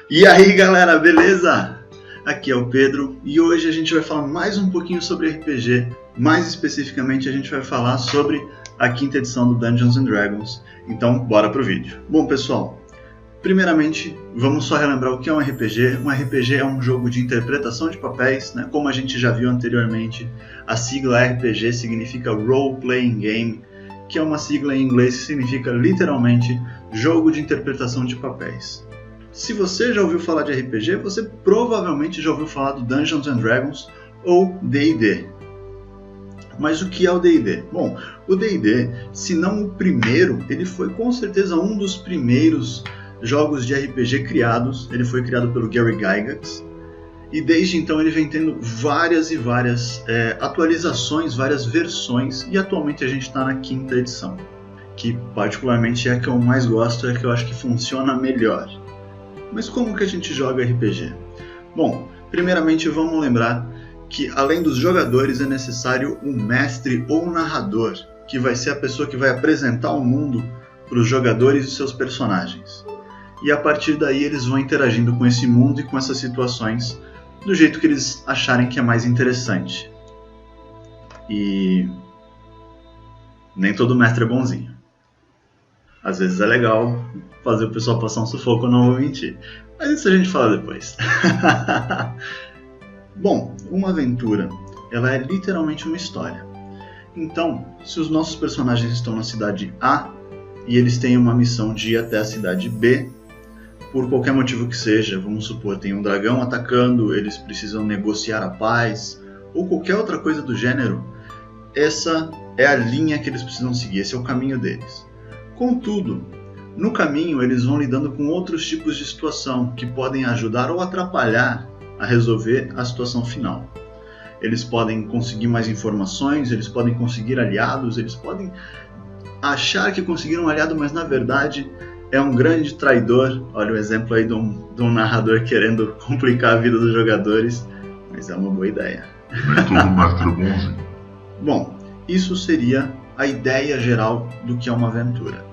E aí galera, beleza? Aqui é o Pedro e hoje a gente vai falar mais um pouquinho sobre RPG. Mais especificamente a gente vai falar sobre a quinta edição do Dungeons & Dragons. Então bora pro vídeo. Bom pessoal, primeiramente vamos só relembrar o que é um RPG. Um RPG é um jogo de interpretação de papéis, né? Como a gente já viu anteriormente, a sigla RPG significa Role Playing Game, que é uma sigla em inglês que significa literalmente jogo de interpretação de papéis. Se você já ouviu falar de RPG, você provavelmente já ouviu falar do Dungeons & Dragons ou D&D. Mas o que é o D&D? Bom, o D&D, se não o primeiro, ele foi com certeza um dos primeiros jogos de RPG criados. Ele foi criado pelo Gary Gygax e desde então ele vem tendo várias e várias atualizações, várias versões, e atualmente a gente está na quinta edição, que particularmente é a que eu mais gosto, é a que eu acho que funciona melhor. Mas como que a gente joga RPG? Bom, primeiramente vamos lembrar que além dos jogadores é necessário um mestre ou um narrador, que vai ser a pessoa que vai apresentar o mundo para os jogadores e seus personagens. E a partir daí eles vão interagindo com esse mundo e com essas situações do jeito que eles acharem que é mais interessante. E nem todo mestre é bonzinho. Às vezes é legal fazer o pessoal passar um sufoco, eu não vou mentir. Mas isso a gente fala depois. Bom, uma aventura, ela é literalmente uma história. Então, se os nossos personagens estão na cidade A e eles têm uma missão de ir até a cidade B, por qualquer motivo que seja, vamos supor, tem um dragão atacando, eles precisam negociar a paz, ou qualquer outra coisa do gênero, essa é a linha que eles precisam seguir, esse é o caminho deles. Contudo, no caminho eles vão lidando com outros tipos de situação que podem ajudar ou atrapalhar a resolver a situação final. Eles podem conseguir mais informações, eles podem conseguir aliados, eles podem achar que conseguiram um aliado, mas na verdade é um grande traidor. Olha o exemplo aí de um narrador querendo complicar a vida dos jogadores, mas é uma boa ideia. Não é todo mestre bonzinho. Bom, isso seria a ideia geral do que é uma aventura.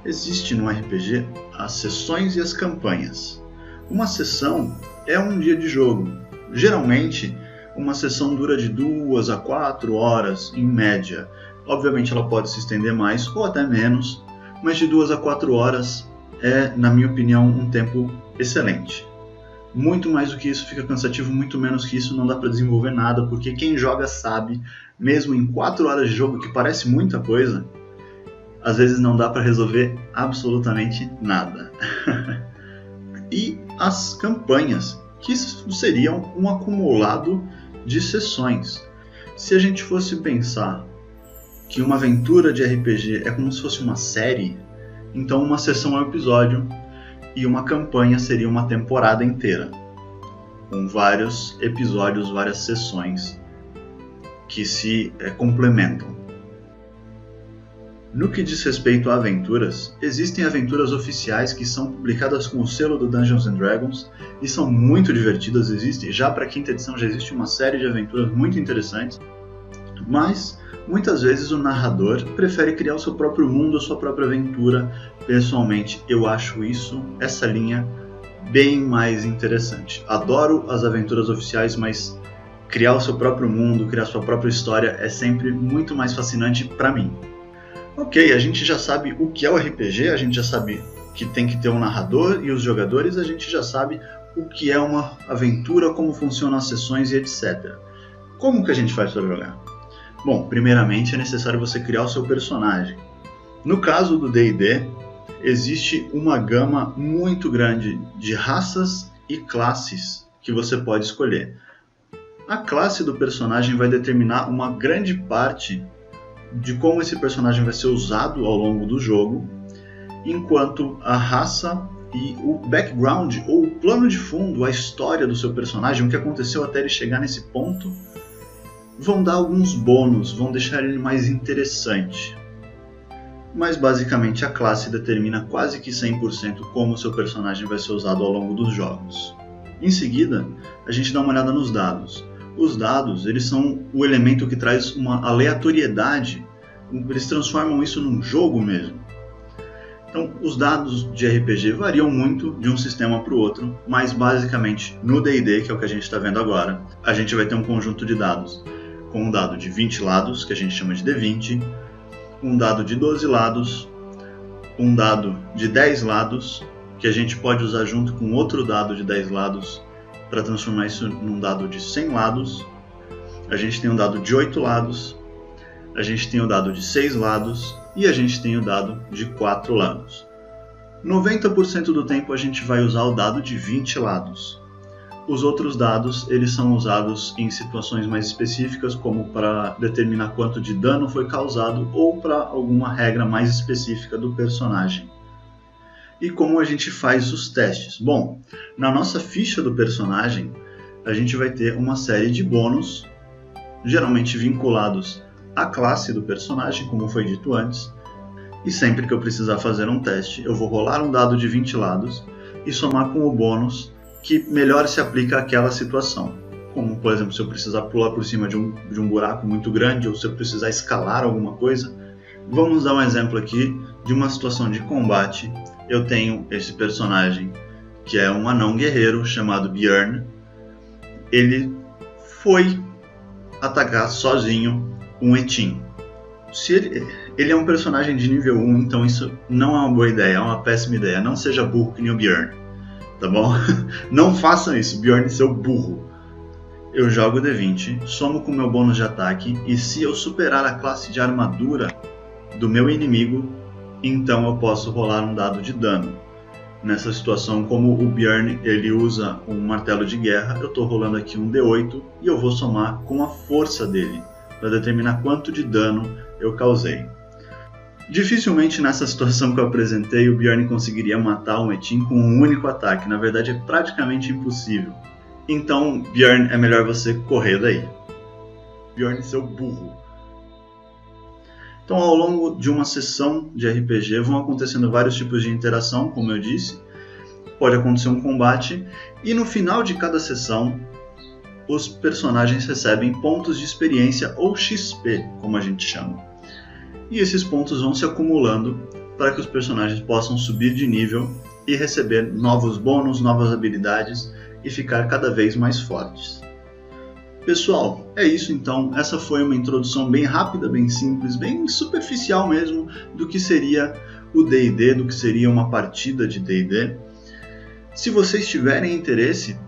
Existe no RPG as sessões e as campanhas. Uma sessão é um dia de jogo. Geralmente, uma sessão dura de 2 a 4 horas, em média. Obviamente ela pode se estender mais ou até menos, mas de 2 a 4 horas é, na minha opinião, um tempo excelente. Muito mais do que isso fica cansativo, muito menos que isso não dá para desenvolver nada, porque quem joga sabe, mesmo em 4 horas de jogo, que parece muita coisa, às vezes não dá para resolver absolutamente nada. E as campanhas, que seriam um acumulado de sessões. Se a gente fosse pensar que uma aventura de RPG é como se fosse uma série, então uma sessão é um episódio e uma campanha seria uma temporada inteira, com vários episódios, várias sessões que se complementam. No que diz respeito a aventuras, existem aventuras oficiais que são publicadas com o selo do Dungeons & Dragons e são muito divertidas. Já para a quinta edição já existe uma série de aventuras muito interessantes, mas muitas vezes o narrador prefere criar o seu próprio mundo, a sua própria aventura. Pessoalmente, eu acho essa linha bem mais interessante. Adoro as aventuras oficiais, mas criar o seu próprio mundo, criar a sua própria história é sempre muito mais fascinante para mim. Ok, a gente já sabe o que é o RPG, a gente já sabe que tem que ter um narrador e os jogadores, a gente já sabe o que é uma aventura, como funcionam as sessões e etc. Como que a gente faz para jogar? Bom, primeiramente é necessário você criar o seu personagem. No caso do D&D, existe uma gama muito grande de raças e classes que você pode escolher. A classe do personagem vai determinar uma grande parte de como esse personagem vai ser usado ao longo do jogo, enquanto a raça e o background, ou o plano de fundo, a história do seu personagem, o que aconteceu até ele chegar nesse ponto, vão dar alguns bônus, vão deixar ele mais interessante. Mas basicamente a classe determina quase que 100% como o seu personagem vai ser usado ao longo dos jogos. Em seguida, a gente dá uma olhada nos dados. Os dados, eles são o elemento que traz uma aleatoriedade, eles transformam isso num jogo mesmo. Então, os dados de RPG variam muito de um sistema para o outro, mas basicamente no D&D, que é o que a gente está vendo agora, a gente vai ter um conjunto de dados com um dado de 20 lados, que a gente chama de D20, um dado de 12 lados, um dado de 10 lados, que a gente pode usar junto com outro dado de 10 lados para transformar isso num dado de 100 lados. A gente tem um dado de 8 lados, a gente tem o dado de 6 lados e a gente tem o dado de 4 lados. 90% do tempo a gente vai usar o dado de 20 lados. Os outros dados eles são usados em situações mais específicas, como para determinar quanto de dano foi causado ou para alguma regra mais específica do personagem. E como a gente faz os testes? Bom, na nossa ficha do personagem, a gente vai ter uma série de bônus, geralmente vinculados à classe do personagem, como foi dito antes, e sempre que eu precisar fazer um teste, eu vou rolar um dado de 20 lados e somar com o bônus que melhor se aplica àquela situação. Como, por exemplo, se eu precisar pular por cima de um buraco muito grande ou se eu precisar escalar alguma coisa. Vamos dar um exemplo aqui de uma situação de combate. Eu tenho esse personagem que é um anão guerreiro chamado Bjorn. Ele foi atacar sozinho um Etin. Se ele é um personagem de nível 1, então isso não é uma boa ideia, é uma péssima ideia. Não seja burro que nem o Bjorn, tá bom? Não façam isso, Bjorn, seu burro. Eu jogo o D20, somo com meu bônus de ataque, e se eu superar a classe de armadura do meu inimigo, então eu posso rolar um dado de dano. Nessa situação, como o Bjorn ele usa um martelo de guerra, eu estou rolando aqui um D8 e eu vou somar com a força dele, para determinar quanto de dano eu causei. Dificilmente nessa situação que eu apresentei o Bjorn conseguiria matar um Etin com um único ataque, na verdade é praticamente impossível. Então, Bjorn, é melhor você correr daí. Bjorn, seu burro. Então, ao longo de uma sessão de RPG vão acontecendo vários tipos de interação, como eu disse. Pode acontecer um combate e no final de cada sessão os personagens recebem pontos de experiência ou XP, como a gente chama. E esses pontos vão se acumulando para que os personagens possam subir de nível e receber novos bônus, novas habilidades e ficar cada vez mais fortes. Pessoal, é isso então. Essa foi uma introdução bem rápida, bem simples, bem superficial mesmo do que seria o D&D, do que seria uma partida de D&D. Se vocês tiverem interesse,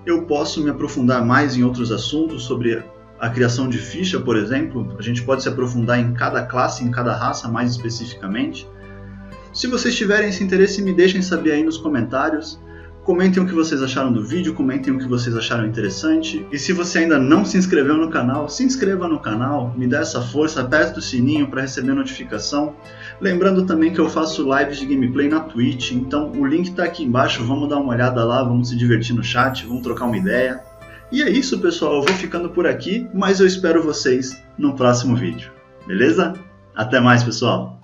eu posso me aprofundar mais em outros assuntos sobre a criação de ficha, por exemplo. A gente pode se aprofundar em cada classe, em cada raça mais especificamente. Se vocês tiverem esse interesse, me deixem saber aí nos comentários. Comentem o que vocês acharam do vídeo, comentem o que vocês acharam interessante. E se você ainda não se inscreveu no canal, se inscreva no canal, me dê essa força, aperte o sininho para receber notificação. Lembrando também que eu faço lives de gameplay na Twitch, então o link está aqui embaixo, vamos dar uma olhada lá, vamos se divertir no chat, vamos trocar uma ideia. E é isso, pessoal, eu vou ficando por aqui, mas eu espero vocês no próximo vídeo, beleza? Até mais, pessoal!